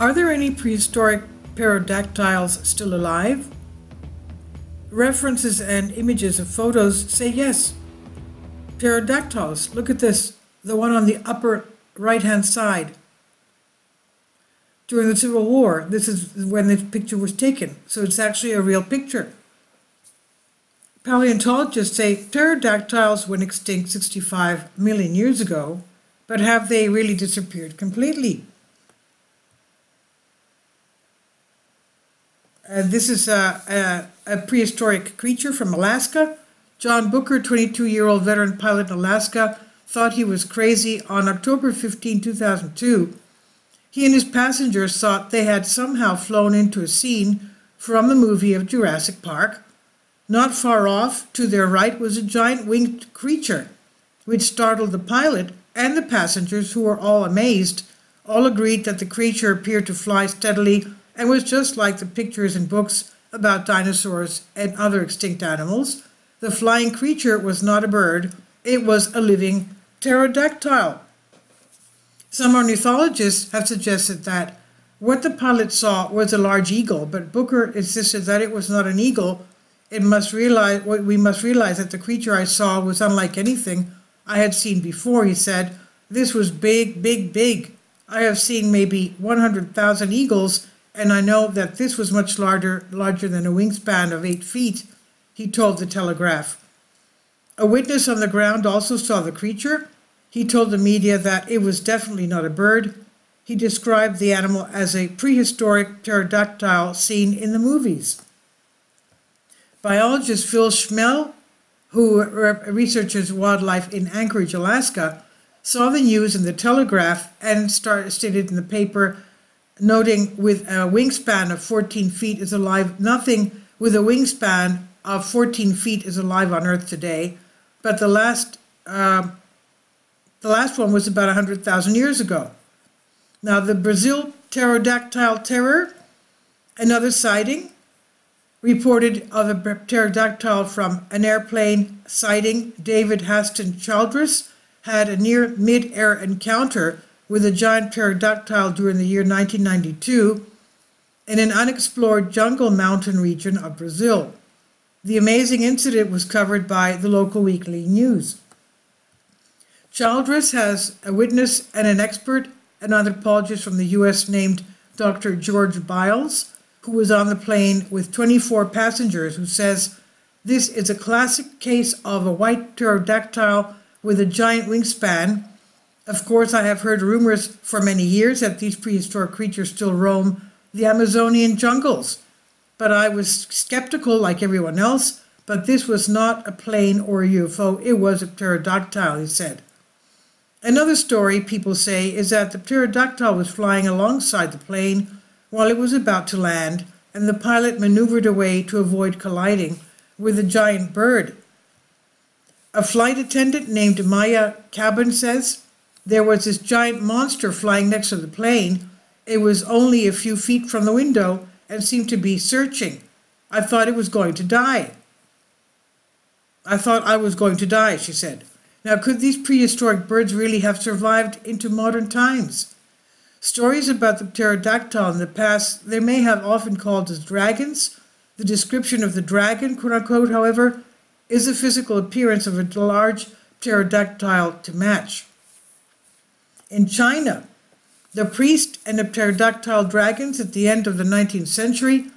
Are there any prehistoric pterodactyls still alive? References and images of photos say yes. Pterodactyls, look at this, the one on the upper right-hand side. During the Civil War, this is when this picture was taken, so it's actually a real picture. Paleontologists say pterodactyls went extinct 65 million years ago, but have they really disappeared completely? This is a prehistoric creature from Alaska. John Booker, 22-year-old veteran pilot in Alaska, thought he was crazy on October 15, 2002. He and his passengers thought they had somehow flown into a scene from the movie of Jurassic Park. Not far off, to their right, was a giant winged creature, which startled the pilot and the passengers, who were all amazed. All agreed that the creature appeared to fly steadily and was just like the pictures in books about dinosaurs and other extinct animals. The flying creature was not a bird, it was a living pterodactyl. Some ornithologists have suggested that what the pilot saw was a large eagle, but Booker insisted that it was not an eagle. We must realize that the creature I saw was unlike anything I had seen before, he said. This was big, big, big. I have seen maybe 100,000 eagles, and I know that this was much larger than a wingspan of 8 feet, he told the Telegraph. A witness on the ground also saw the creature. He told the media that it was definitely not a bird. He described the animal as a prehistoric pterodactyl seen in the movies. Biologist Phil Schmel, who researches wildlife in Anchorage, Alaska, saw the news in the Telegraph and stated in the paper, noting with a wingspan of 14 feet is alive. Nothing with a wingspan of 14 feet is alive on Earth today, but the last one was about 100,000 years ago. Now, the Brazil pterodactyl terror, another sighting, reported of a pterodactyl from an airplane sighting. David Haston Childress had a near mid-air encounter with a giant pterodactyl during the year 1992 in an unexplored jungle mountain region of Brazil. The amazing incident was covered by the local weekly news. Childress has a witness and an expert, an anthropologist from the U.S. named Dr. George Biles, who was on the plane with 24 passengers, who says, "This is a classic case of a white pterodactyl with a giant wingspan. Of course, I have heard rumors for many years that these prehistoric creatures still roam the Amazonian jungles, but I was skeptical like everyone else, but this was not a plane or a UFO, it was a pterodactyl," he said. Another story, people say, is that the pterodactyl was flying alongside the plane while it was about to land, and the pilot maneuvered away to avoid colliding with a giant bird. A flight attendant named Maya Cabin says, "There was this giant monster flying next to the plane. It was only a few feet from the window and seemed to be searching. I thought it was going to die. I thought I was going to die," she said. Now, could these prehistoric birds really have survived into modern times? Stories about the pterodactyl in the past, they may have often called as dragons. The description of the dragon, quote-unquote, however, is the physical appearance of a large pterodactyl to match. In China, the priest and the pterodactyl dragons at the end of the 19th century,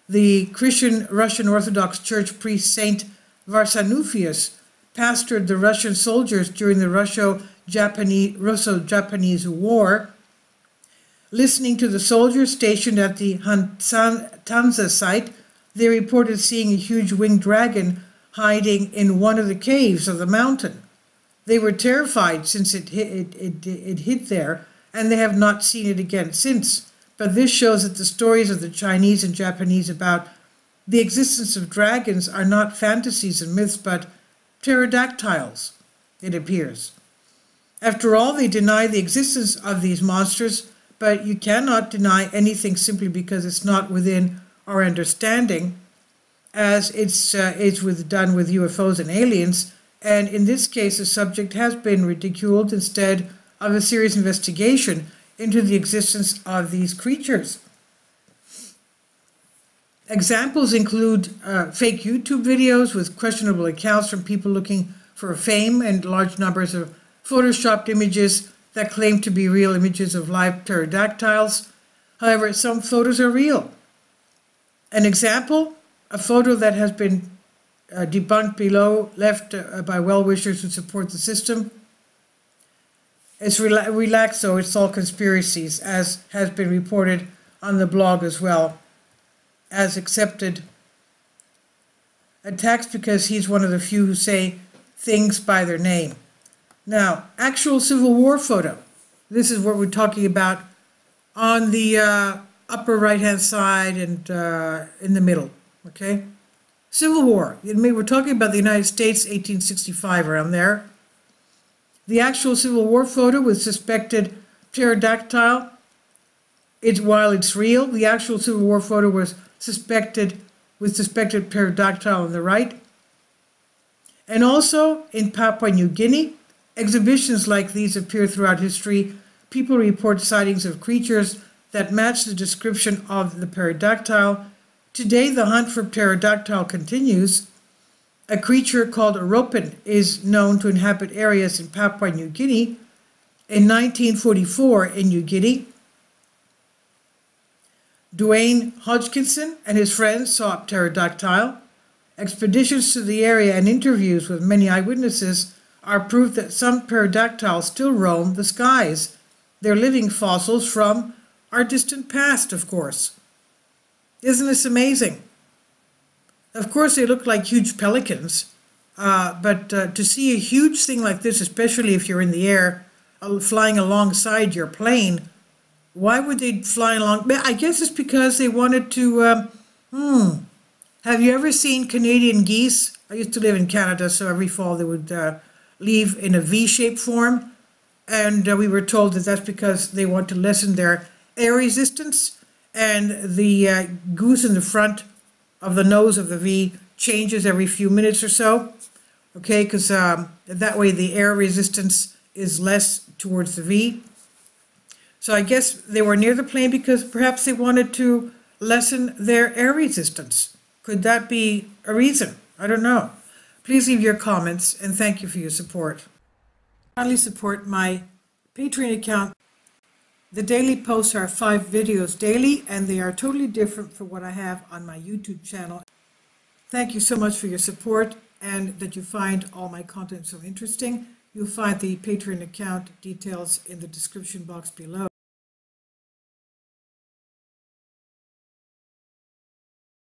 the Christian Russian Orthodox Church priest Saint Varsanufius pastored the Russian soldiers during the Russo-Japanese War. Listening to the soldiers stationed at the Hantanza site, they reported seeing a huge winged dragon hiding in one of the caves of the mountain. They were terrified since it hid there, and they have not seen it again since. But this shows that the stories of the Chinese and Japanese about the existence of dragons are not fantasies and myths, but pterodactyls, it appears. After all, they deny the existence of these monsters, but you cannot deny anything simply because it's not within our understanding, as it's done with UFOs and aliens. And in this case, the subject has been ridiculed instead of a serious investigation. into the existence of these creatures. Examples include fake YouTube videos with questionable accounts from people looking for fame and large numbers of photoshopped images that claim to be real images of live pterodactyls. However, some photos are real. An example, a photo that has been debunked below, left by well-wishers who support the system. It's relaxed, so it's all conspiracies, as has been reported on the blog as well, as accepted attacks because he's one of the few who say things by their name. Now, actual Civil War photo. This is what we're talking about on the upper right-hand side and in the middle, okay? Civil War. We're talking about the United States, 1865, around there. The actual Civil War photo with suspected pterodactyl, while it's real, the actual Civil War photo was suspected pterodactyl on the right. And also in Papua New Guinea, exhibitions like these appear throughout history. People report sightings of creatures that match the description of the pterodactyl. Today, the hunt for pterodactyl continues. A creature called a ropin is known to inhabit areas in Papua New Guinea. In 1944, in New Guinea, Dwayne Hodgkinson and his friends saw a pterodactyl. Expeditions to the area and interviews with many eyewitnesses are proof that some pterodactyls still roam the skies. They're living fossils from our distant past, of course. Isn't this amazing? Of course, they look like huge pelicans, but to see a huge thing like this, especially if you're in the air, flying alongside your plane, why would they fly along? I guess it's because they wanted to, Have you ever seen Canadian geese? I used to live in Canada, so every fall they would leave in a V-shaped form. And we were told that that's because they want to lessen their air resistance. And the goose in the front of the nose of the V changes every few minutes or so. Okay, because that way the air resistance is less towards the V. So I guess they were near the plane because perhaps they wanted to lessen their air resistance. Could that be a reason? I don't know. Please leave your comments and thank you for your support. Kindly support my Patreon account. The daily posts are 5 videos daily and they are totally different from what I have on my YouTube channel. Thank you so much for your support and that you find all my content so interesting. You'll find the Patreon account details in the description box below.